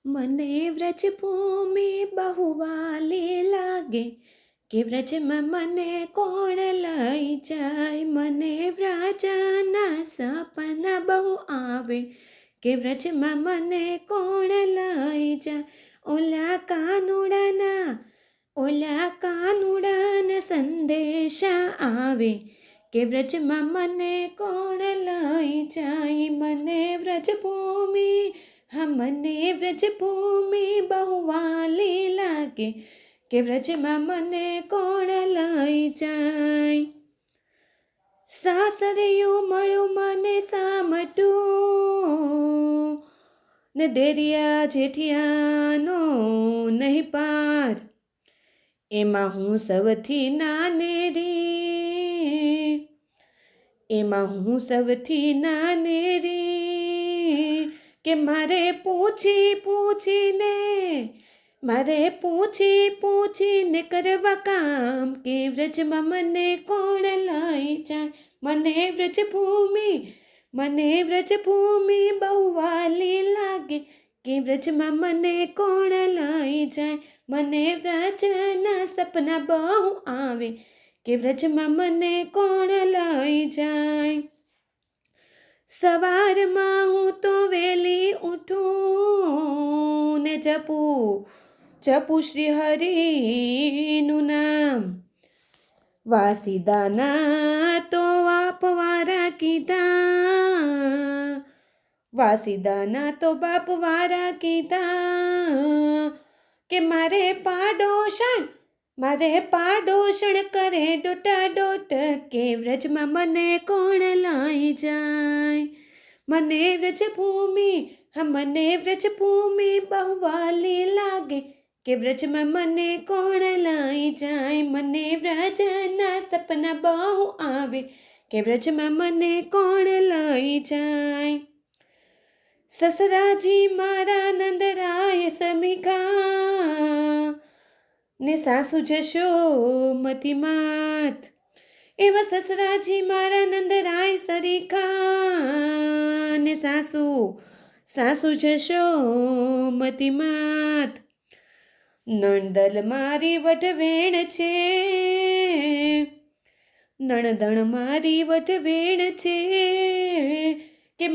મને વ્રજભૂમિ બહુ વાલી લાગે, કે વ્રજમાં મને કોણ લઈ જાય. મને વ્રજના સપના બહુ આવે, કે વ્રજમાં મને કોણ લઈ જાય. ઓલા કાનુડાના સંદેશા આવે, કે વ્રજમાં મને કોણ લઈ જાય. મને વ્રજભૂમિ મને વ્રજભૂમિ બહુ વાલી લાગે, કે વ્રજમાં મને કોણ લઈ જાય. સાસરિયું મળ્યું મને સામટું, ને દેરિયા જેઠિયાનો નહીં પાર. એમાં હું સૌથી નાનેરી, કે મારે પૂછી કરવા કામ, કે વ્રજમાં મને કોણ લઈ જાય. મને વ્રજભૂમિ બહુ વાલી લાગે, કે વ્રજમાં મને કોણ લઈ જાય. મને વ્રજના સપના બહુ આવે, કે વ્રજમાં મને કોણ લઈ જાય. સવારમાં હું તો વહેલી ઉઠું, ને જપું શ્રી હરિનું નામ. વાસીદાના તો બાપવારા કીધા, કે મારે પાડોશણ કરે ડોટાડોટ, કે વ્રજમાં મને કોણ લઈ જાય. મને વ્રજભૂમિ બહુ વાલી લાગે, કે વ્રજમાં મને કોણ લઈ જાય. મને વ્રજના સપના બહુ આવે, કે વ્રજમાં મને કોણ લઈ જાય. સસરાજી મારા નંદરાય સમીખા, ને સાસુ જશોમતી માત. એવા સસરાજી મારા નંદરાય સરીખા, ને સાસુ જશોમતી માત. નણદલ મારી વઢવેણ છે, કે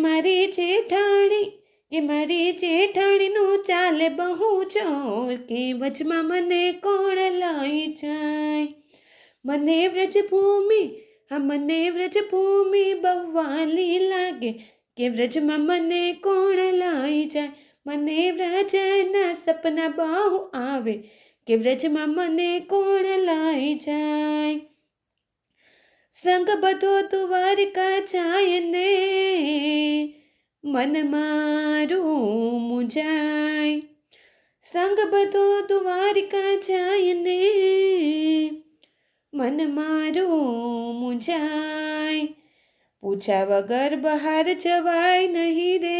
મારી જેઠાણીનું ચાલે બહુ ચોર, કે વચમાં મને કોણ લઈ જાય. મને વ્રજભૂમિ બહુ વાલી લાગે, કે વ્રજમાં મને કોણ લઈ જાય. મને વ્રજના સપના બહુ આવે, કે વ્રજમાં મને કોણ લઈ જાય. સંગ બધો દ્વારકા જાય ને, મન મારું મૂંઝાય. સંગ બધો દ્વારકા જાય ને, મન મારું મૂંઝાય. પૂછ્યા વગર બહાર જવાય નહીં રે,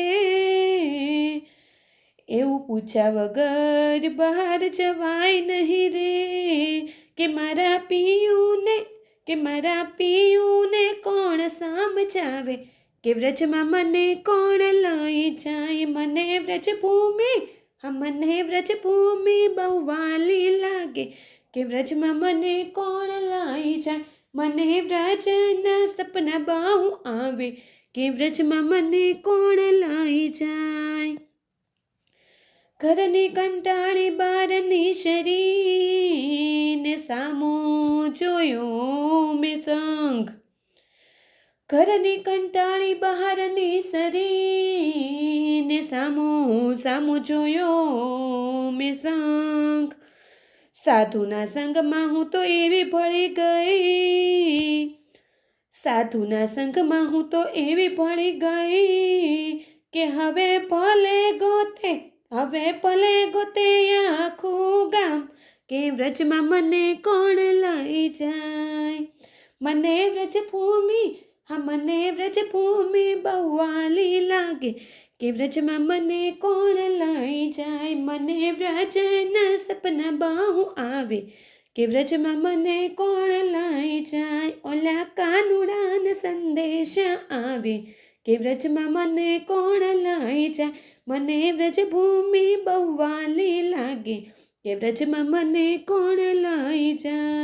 એવું પૂછ્યા વગર બહાર જવાય નહીં રે. કે મારા પિયુને કોણ સમજાવે, કે વ્રજમાં મને કોણ લઈ જાય. મને વ્રજભૂમિ બહુ વાલી લાગે, કે વ્રજમાં મને કોણ લઈ જાય. મને વ્રજના સપના બહુ આવે, કે વ્રજમાં મને કોણ લઈ જાય. ઘરની કંટાળી બારની શરીને સામું જોયો મેં સંગ. ઘરની કંટાળી બહારની શરીને સામું જોયો મેં સંગ. સાધુના સંગમાં હું તો એવી ભળી ગઈ, કે હવે ભલે ગોતે આખું ગામ, કે વ્રજમાં મને કોણ લઈ જાય. મને વ્રજભૂમિ બહુ વાલી લાગે, કે વ્રજમાં મને કોણ લઈ જાય. મને વ્રજના સપના બહુ આવે, કે વ્રજમાં મને કોણ લઈ જાય. ઓલા કાનુડાના સંદેશા આવે, કે વ્રજમાં મને કોણ લઈ જાય. મને વ્રજભૂમિ બહુ વાલી લાગે કે વ્રજમાં મને કોણ લઈ જાય.